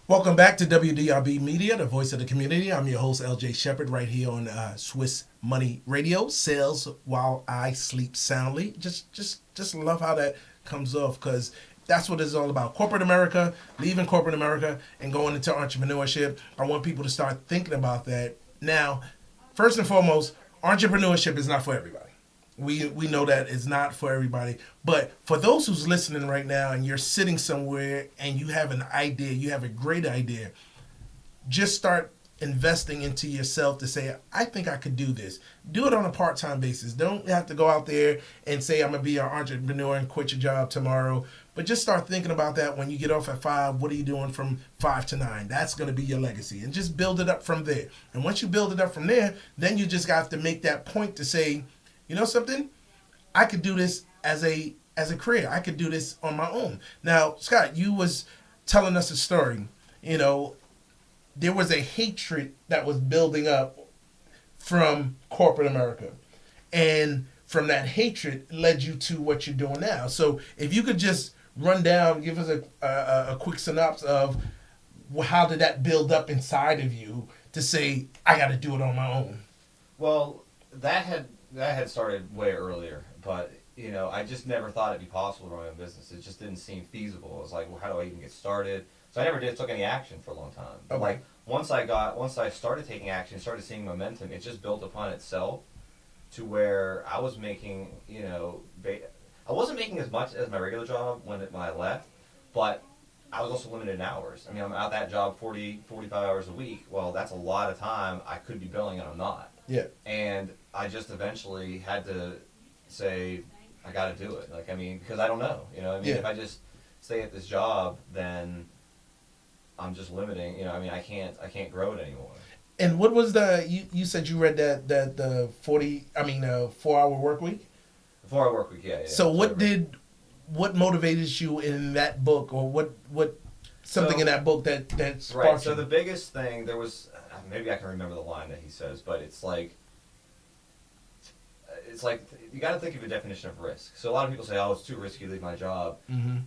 Welcome back to WDRB Media, the voice of the community. I'm your host, LJ Shepard, right here on Swiss Money Radio. Sales while I sleep soundly. Just love how that comes off because that's what it's all about. Corporate America, leaving corporate America and going into entrepreneurship. I want people to start thinking about that. Now, first and foremost, entrepreneurship is not for everybody. We know that it's not for everybody, but for those who's listening right now and you're sitting somewhere and you have an idea, you have a great idea, just start investing into yourself to say, I think I could do this. Do it on a part-time basis. Don't have to go out there and say, I'm going to be an entrepreneur and quit your job tomorrow. But just start thinking about that when you get off at 5. What are you doing from 5 to 9? That's going to be your legacy. And just build it up from there. And once you build it up from there, then you just have to make that point to say, you know something? I could do this as a career. I could do this on my own. Now, Scott, you was telling us a story. You know, there was a hatred that was building up from corporate America. And from that hatred led you to what you're doing now. So if you could just run down, give us a quick synopsis of how did that build up inside of you to say, I got to do it on my own. Well, that had started way earlier, but I just never thought it'd be possible to run a business. It just didn't seem feasible. It was like, well, how do I even get started? So I never took any action for a long time. But Okay. like once I started taking action, started seeing momentum, it just built upon itself to where I was making, I wasn't making as much as my regular job when I left, but I was also limited in hours. I mean, I'm out that job 45 hours a week. Well, that's a lot of time I could be billing and I'm not. Yeah. And I just eventually had to say, I got to do it. Like, I mean, because I don't know. Yeah. If I just stay at this job, then I'm just limiting. I can't grow it anymore. And what was you said you read that the 4-hour work week? 4-hour work week, yeah. So what motivated you in that book, or what something in that book that sparked right. So you? the biggest thing there was, maybe I can remember the line that he says, but it's like you got to think of a definition of risk. So a lot of people say, "Oh, it's too risky to leave my job." Mm-hmm.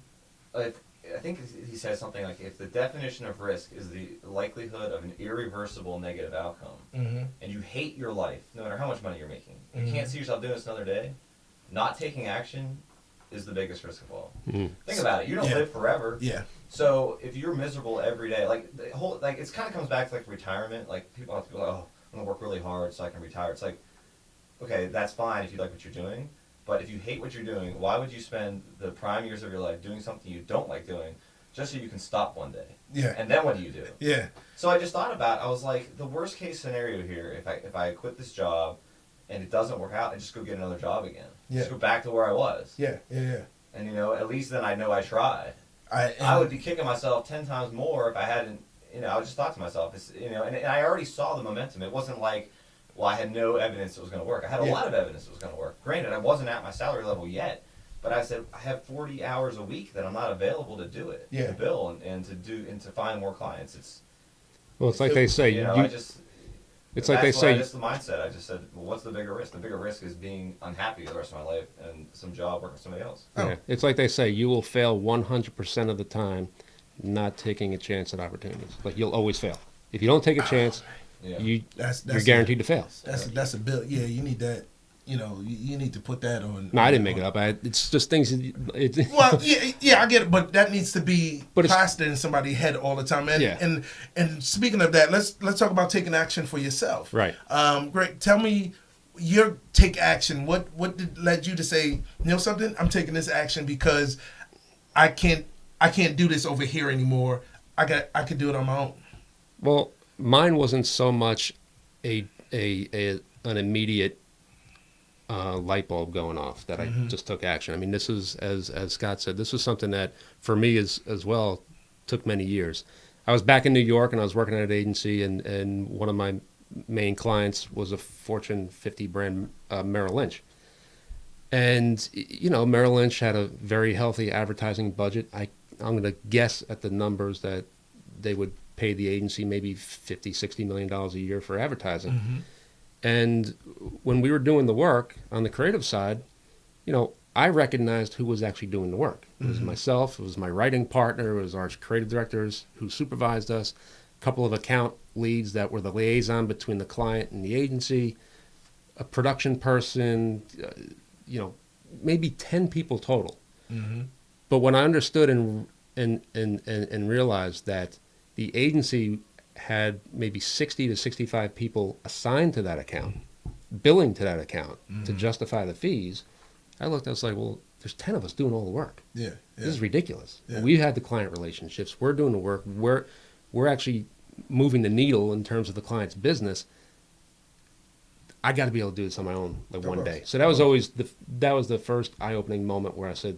I think he says something like, "If the definition of risk is the likelihood of an irreversible negative outcome, Mm-hmm. and you hate your life, no matter how much money you're making, Mm-hmm. you can't see yourself doing this another day, not taking action is the biggest risk of all." Mm. Think about it. You don't Yeah. live forever. Yeah. So if you're miserable every day, like the whole, like it kind of comes back to like retirement. Like people have to be like, "Oh, I'm gonna work really hard so I can retire." It's like, okay, that's fine if you like what you're doing, but if you hate what you're doing, why would you spend the prime years of your life doing something you don't like doing, just so you can stop one day? Yeah. And then what do you do? Yeah. So I just thought about, I was like, the worst case scenario here, if I quit this job and it doesn't work out, I just go get another job again. Yeah. Just go back to where I was. Yeah. Yeah. And at least then I know I tried. I I would be kicking myself 10 times more if I hadn't, I just thought to myself, and I already saw the momentum. It wasn't like, well, I had no evidence it was going to work. I had a lot of evidence it was going to work. Granted, I wasn't at my salary level yet, but I said, I have 40 hours a week that I'm not available to do it, Yeah. to bill and to find more clients. Well, it's like they say. It's like they say. That's the mindset. I just said, well, what's the bigger risk? The bigger risk is being unhappy the rest of my life and some job working for somebody else. Yeah, it's like they say. You will fail 100% of the time, not taking a chance at opportunities. Like you'll always fail if you don't take a chance. Yeah. You're guaranteed to fail. That's a bill. Yeah. You need that. You need to put that on. No, I didn't make it up. It's just things. Well, yeah, I get it, but that needs to be But it's- plastered in somebody's head all the time. And Yeah. and speaking of that, let's talk about taking action for yourself. Right. Greg, tell me your take action. What led you to say, you know something? I'm taking this action because I can't do this over here anymore. I could do it on my own. Well, mine wasn't so much an immediate light bulb going off that I just took action. I mean, this is, as Scott said, this was something that for me as well took many years. I was back in New York and I was working at an agency, and one of my main clients was a Fortune 50 brand, Merrill Lynch. And, Merrill Lynch had a very healthy advertising budget. I'm going to guess at the numbers that they would pay the agency maybe $50-60 million a year for advertising. Mm-hmm. And when we were doing the work on the creative side, I recognized who was actually doing the work. It was myself, it was my writing partner, it was our creative directors who supervised us, a couple of account leads that were the liaison between the client and the agency, a production person, maybe 10 people total. Mm-hmm. But when I understood and realized that the agency had maybe 60 to 65 people assigned to that account, billing to that account to justify the fees, I was like, well, there's 10 of us doing all the work. Yeah. This is ridiculous. Yeah. We had the client relationships. We're doing the work. We're actually moving the needle in terms of the client's business. I got to be able to do this on my own, one day. So that was always the first eye-opening moment where I said,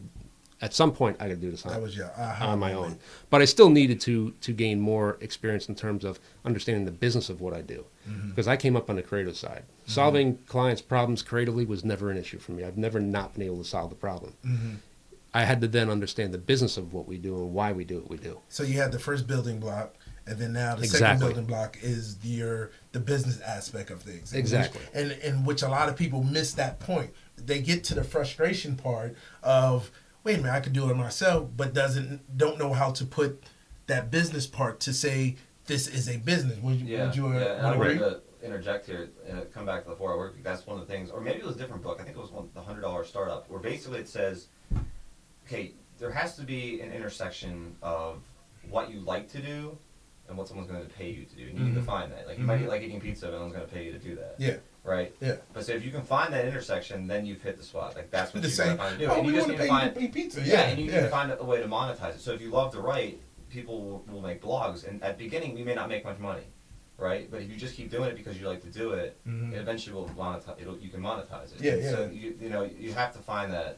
at some point, I got to do this That was your on my own. But I still needed to gain more experience in terms of understanding the business of what I do, because I came up on the creative side. Solving clients' problems creatively was never an issue for me. I've never not been able to solve the problem. I had to then understand the business of what we do and why we do what we do. So you had the first building block, and then now the second Exactly. building block is the business aspect of things. Exactly. In which a lot of people miss that point. They get to the frustration part of, wait a minute, I could do it myself, but don't know how to put that business part to say this is a business. Would you And I'm agree? going to interject here and come back to the 4 Hour Work Week. That's one of the things, or maybe it was a different book. I think it was the $100 Startup, where basically it says, okay, there has to be an intersection of what you like to do and what someone's going to pay you to do. And you need to find that. Like, you might like eating pizza, but no one's going to pay you to do that. Yeah. Right? Yeah. But so if you can find that intersection, then you've hit the spot. Like, that's what The you're going same. to find to do. Oh, And we you just want need to to pay you find to eat pizza. and you need to find a way to monetize it. So if you love to write, people will make blogs. And at the beginning, we may not make much money, right? But if you just keep doing it because you like to do it, it eventually will monetize. You can monetize it. Yeah, And yeah. so you have to find that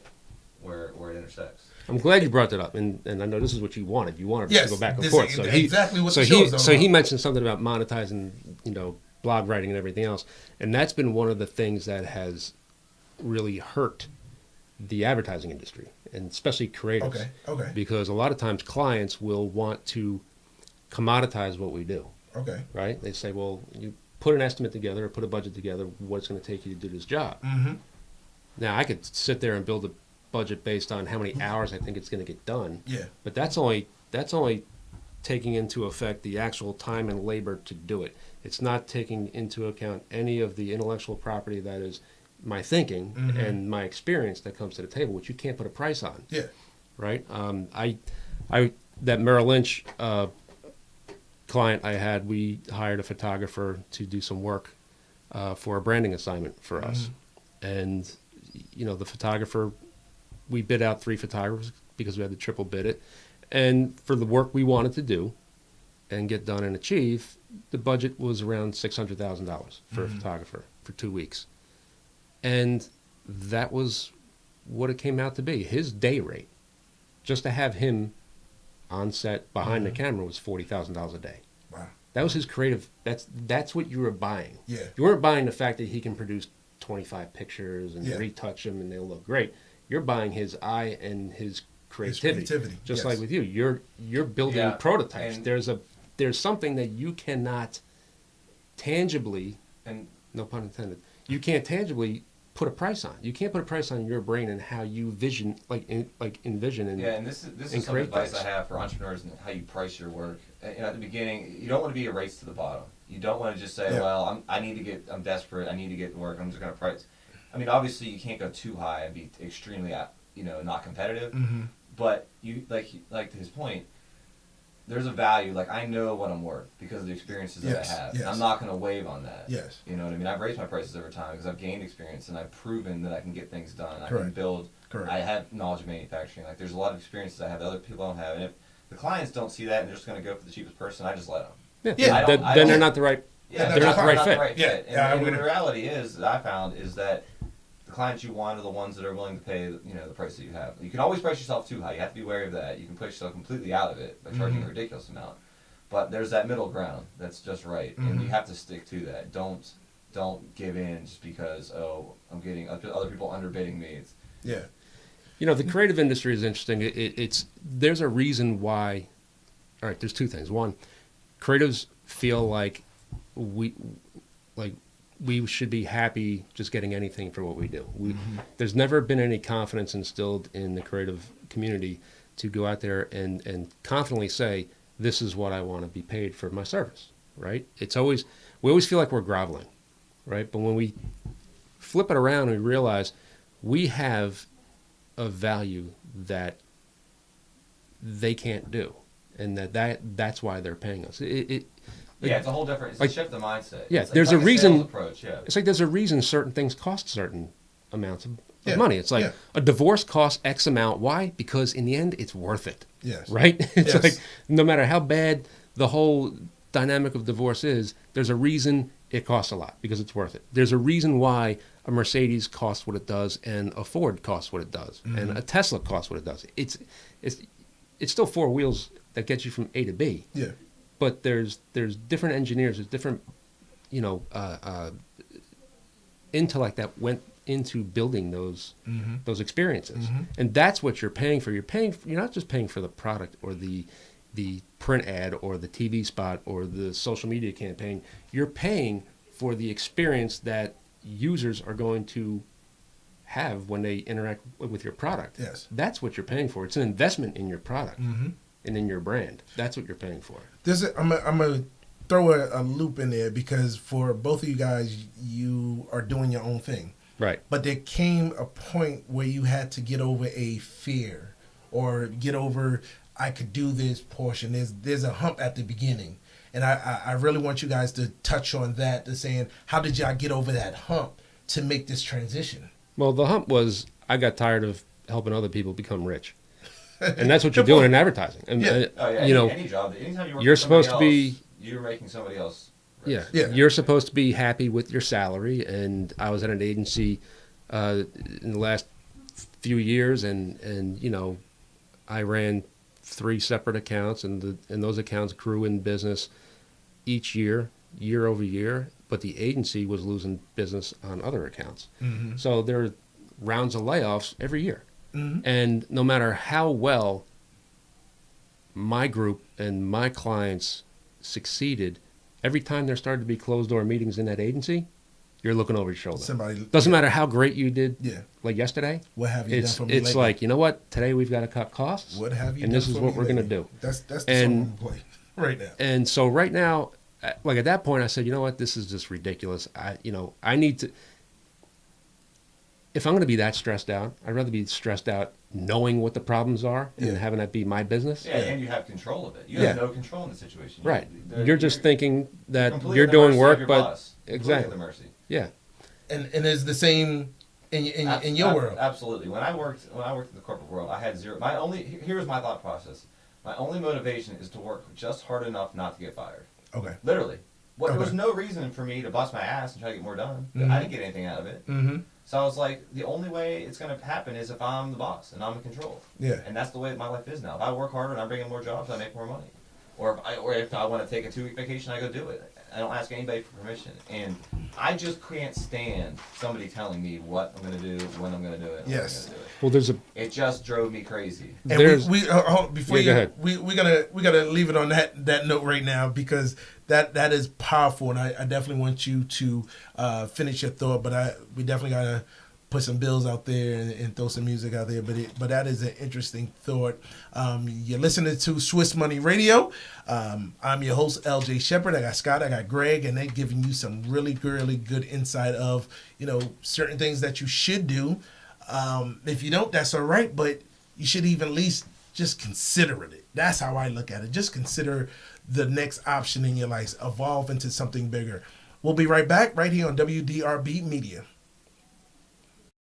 where it intersects. I'm glad you brought that up, and I know this is what you wanted. You wanted us Yes, to go back and this forth. is So exactly what so the show he is all so he about. mentioned something about monetizing, blog writing and everything else, and that's been one of the things that has really hurt the advertising industry, and especially creatives. Okay. Because a lot of times clients will want to commoditize what we do. Okay. Right? They say, well, you put an estimate together or put a budget together, what it's going to take you to do this job. Mm-hmm. Now, I could sit there and build a budget based on how many hours I think it's going to get done. Yeah. But that's only taking into effect the actual time and labor to do it. It's not taking into account any of the intellectual property that is my thinking and my experience that comes to the table, which you can't put a price on. Yeah. Right? That Merrill Lynch client I had, we hired a photographer to do some work for a branding assignment for us. And, the photographer, we bid out 3 photographers because we had to triple bid it. And for the work we wanted to do and get done and achieve, the budget was around $600,000 for a photographer for 2 weeks. And that was what it came out to be. His day rate, just to have him on set behind the camera, was $40,000 a day. Wow. That was his creative. That's what you were buying. Yeah. You weren't buying the fact that he can produce 25 pictures and Yeah. retouch them and they'll look great. You're buying his eye and his creativity. Just yes. like with you, you're building Yeah, prototypes. and- There's something that you cannot tangibly, And no pun intended, you can't tangibly put a price on. You can't put a price on your brain and how you envision and and this is and some create advice things. I have for entrepreneurs and how you price your work. At the beginning, you don't want to be a race to the bottom. You don't want to just say, Yeah. well, I'm desperate, I need to get work, I'm just going to price. I mean, obviously you can't go too high and be extremely, not competitive. But you, like to his point, there's a value. Like, I know what I'm worth because of the experiences that Yes, I have. yes. I'm not going to wave on that. Yes. You know what I mean? I've raised my prices over time because I've gained experience and I've proven that I can get things done. I can Correct. build. Correct. I have knowledge of manufacturing. Like, there's a lot of experiences I have that other people don't have. And if the clients don't see that and they're just going to go for the cheapest person, I just let them. Yeah, I don't- then they're not the right. Yeah, They're not the right fit. Yeah, And, yeah, I and would- the reality is that I found is that the clients you want are the ones that are willing to pay, the price that you have. You can always price yourself too high. You have to be wary of that. You can push yourself completely out of it by charging a ridiculous amount. But there's that middle ground that's just right, and you have to stick to that. Don't give in just because I'm getting other people underbidding me. Yeah. The creative industry is interesting. There's a reason why. All right, there's 2 things. One, creatives feel like we should be happy just getting anything for what we do. There's never been any confidence instilled in the creative community to go out there and confidently say, this is what I want to be paid for my service, right? We always feel like we're groveling, right? But when we flip it around and we realize we have a value that they can't do, and that's why they're paying us. It's a whole different. It's like, a shift of mindset. Yeah, it's there's like a reason. sales approach, yeah. It's like there's a reason certain things cost certain amounts of Yeah, money. It's like yeah. a divorce costs X amount. Why? Because in the end, it's worth it. Yes. Right? It's Yes. like no matter how bad the whole dynamic of divorce is, there's a reason it costs a lot because it's worth it. There's a reason why a Mercedes costs what it does and a Ford costs what it does and a Tesla costs what it does. It's still four wheels that get you from A to B. Yeah. But there's different engineers, there's different, intellect that went into building those experiences, and that's what you're paying for. You're not just paying for the product or the print ad or the TV spot or the social media campaign. You're paying for the experience that users are going to have when they interact with your product. Yes. That's what you're paying for. It's an investment in your product and in your brand. That's what you're paying for. I'm gonna throw a loop in there because for both of you guys, you are doing your own thing. Right. But there came a point where you had to get over a fear or get over, I could do this portion. There's a hump at the beginning. And I really want you guys to touch on that, to saying, how did y'all get over that hump to make this transition? Well, the hump was I got tired of helping other people become rich. And that's what you're doing in advertising. And, Yeah. Any job, anytime you work you're for somebody supposed to be- else, you're making somebody else rich. Yeah. Yeah. You're supposed to be happy with your salary. And I was at an agency in the last few years, and I ran 3 separate accounts, and those accounts grew in business each year over year, but the agency was losing business on other accounts. So there are rounds of layoffs every year. And no matter how well my group and my clients succeeded, every time there started to be closed door meetings in that agency, you're looking over your shoulder. Doesn't matter how great you did, like yesterday. What have you done for me It's lately? like, you know what? Today we've got to cut costs. What have you and done this is for what me we're going to lately? do. That's the And- song I'm playing right now. And so right now, like at that point, I said, you know what? This is just ridiculous. I need to. If I'm going to be that stressed out, I'd rather be stressed out knowing what the problems are and having that be my business. Yeah, and you have control of it. You Yeah. have no control in the situation. Right. You're just thinking that completely you're at the doing mercy of work, your but boss. Completely exactly. at the mercy. Yeah. And it's the same in your world. Absolutely. When I worked in the corporate world, I had zero. Here's my thought process. My only motivation is to work just hard enough not to get fired. Okay. Literally. There was Okay. no reason for me to bust my ass and try to get more done. Mhm. I didn't get anything out of it. Mm-hmm. So I was like, the only way it's going to happen is if I'm the boss and I'm in control. Yeah. And that's the way my life is now. If I work harder and I bring in more jobs, I make more money. Or if I want to take a 2-week vacation, I go do it. I don't ask anybody for permission. And I just can't stand somebody telling me what I'm going to do, when I'm going to do it. Yes. When I'm gonna do it. Well, there's a. It just drove me crazy. And There's- before Yeah, go ahead. we gotta leave it on that note right now because that is powerful, and I definitely want you to finish your thought, but we definitely gotta put some bills out there and throw some music out there. But that is an interesting thought. You're listening to Swiss Money Radio. I'm your host, LJ Shepard. I got Scott, I got Greg, and they're giving you some really good insight of certain things that you should do. If you don't, that's all right, but you should even at least just consider it. That's how I look at it. Just consider the next option in your life. Evolve into something bigger. We'll be right back right here on WDRB Media.